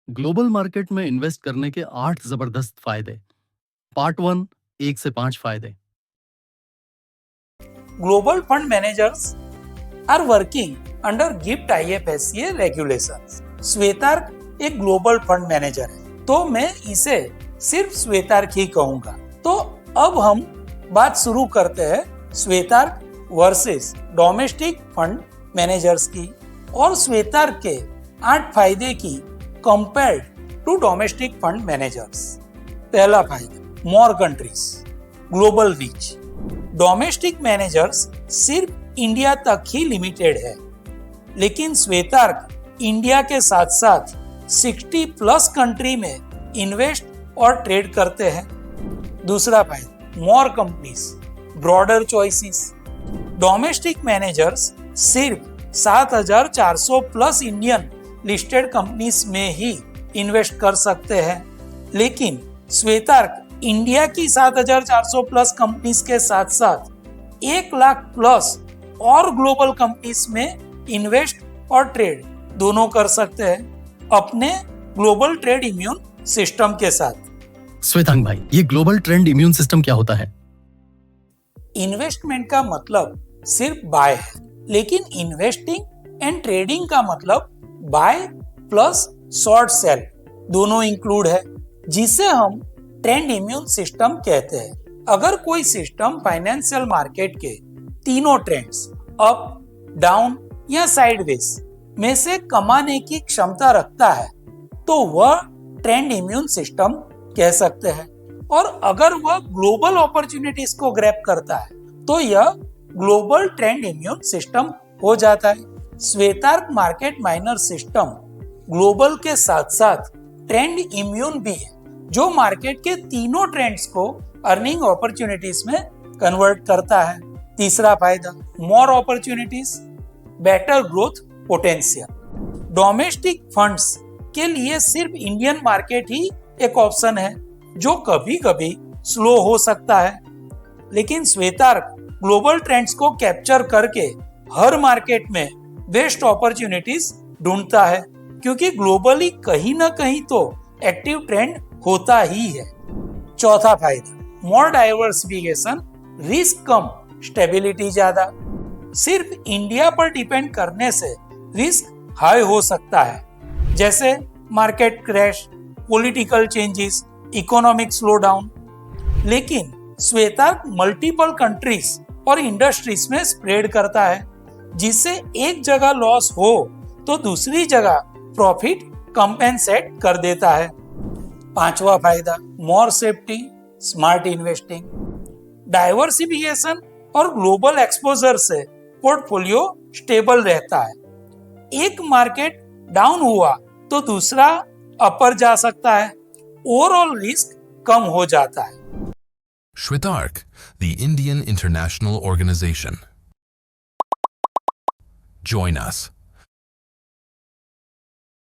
Global market में invest करने के 8 जबरदस्त फायदे। पार्ट 1, 1 से 5 फायदे। Global fund managers are working under GIFT IFSCA regulations. श्वेतार्क एक ग्लोबल फंड मैनेजर है, तो मैं इसे सिर्फ श्वेतार्क ही कहूंगा। तो अब हम बात शुरू करते हैं श्वेतार्क वर्सेस डोमेस्टिक फंड मैनेजर्स की और श्वेतार्क के 8 फायदे की compared to domestic fund managers. पहला फायदा, more countries, global reach. Domestic managers सिर्फ इंडिया तक ही लिमिटेड है, लेकिन श्वेतार्क इंडिया के साथ साथ 60 प्लस कंट्री में इन्वेस्ट और ट्रेड करते हैं। दूसरा फायदा, मोर companies, broader choices. Domestic managers सिर्फ 7400 प्लस इंडियन लिस्टेड कंपनीज में ही इन्वेस्ट कर सकते हैं, लेकिन श्वेतार्क इंडिया की 7400 प्लस कंपनीज के साथ साथ 1 लाख प्लस और ग्लोबल कंपनीज में इन्वेस्ट और ट्रेड दोनों कर सकते हैं अपने ग्लोबल ट्रेड इम्यून सिस्टम के साथ। श्वेतांग भाई, ये ग्लोबल ट्रेड इम्यून सिस्टम क्या होता है? इन्वेस्टमेंट का मतलब सिर्फ बाय है, लेकिन इन्वेस्टिंग एंड ट्रेडिंग का मतलब बाय प्लस शॉर्ट सेल दोनों इंक्लूड है, जिसे हम ट्रेंड इम्यून सिस्टम कहते हैं। अगर कोई सिस्टम फाइनेंशियल मार्केट के तीनों ट्रेंड्स अप, डाउन या साइडवेज में से कमाने की क्षमता रखता है, तो वह ट्रेंड इम्यून सिस्टम कह सकते हैं। और अगर वह ग्लोबल अपॉर्चुनिटीज को ग्रैब करता है, तो यह ग्लोबल ट्रेंड इम्यून सिस्टम हो जाता है। श्वेतार्क मार्केट माइनर सिस्टम ग्लोबल के साथ साथ ट्रेंड इम्यून भी है, जो मार्केट के तीनों ट्रेंड्स को अर्निंग अपॉर्चुनिटीज में कन्वर्ट करता है। तीसरा फायदा, more opportunities, better growth potential. Domestic funds के लिए सिर्फ इंडियन मार्केट ही एक ऑप्शन है, जो कभी कभी स्लो हो सकता है, लेकिन श्वेतार्क ग्लोबल ट्रेंड्स को कैप्चर करके हर मार्केट में बेस्ट अपॉर्चुनिटीज ढूंढता है, क्योंकि ग्लोबली कहीं ना कहीं तो एक्टिव ट्रेंड होता ही है। चौथा फायदा, मोर डाइवर्सिफिकेशन, रिस्क कम, स्टेबिलिटी ज्यादा। सिर्फ इंडिया पर डिपेंड करने से रिस्क हाई हो सकता है, जैसे market crash, political changes, economic slowdown. लेकिन श्वेतार्क मल्टीपल कंट्रीज और इंडस्ट्रीज में स्प्रेड करता है, जिससे एक जगह लॉस हो तो दूसरी जगह प्रॉफिट कंपेंसेट कर देता है। पांचवा फायदा, more safety, smart investing. Diversification और ग्लोबल एक्सपोजर से पोर्टफोलियो स्टेबल रहता है। एक मार्केट डाउन हुआ तो दूसरा अपर जा सकता है, ओवरऑल रिस्क कम हो जाता है। Shwetark, the Indian International Organization. Join us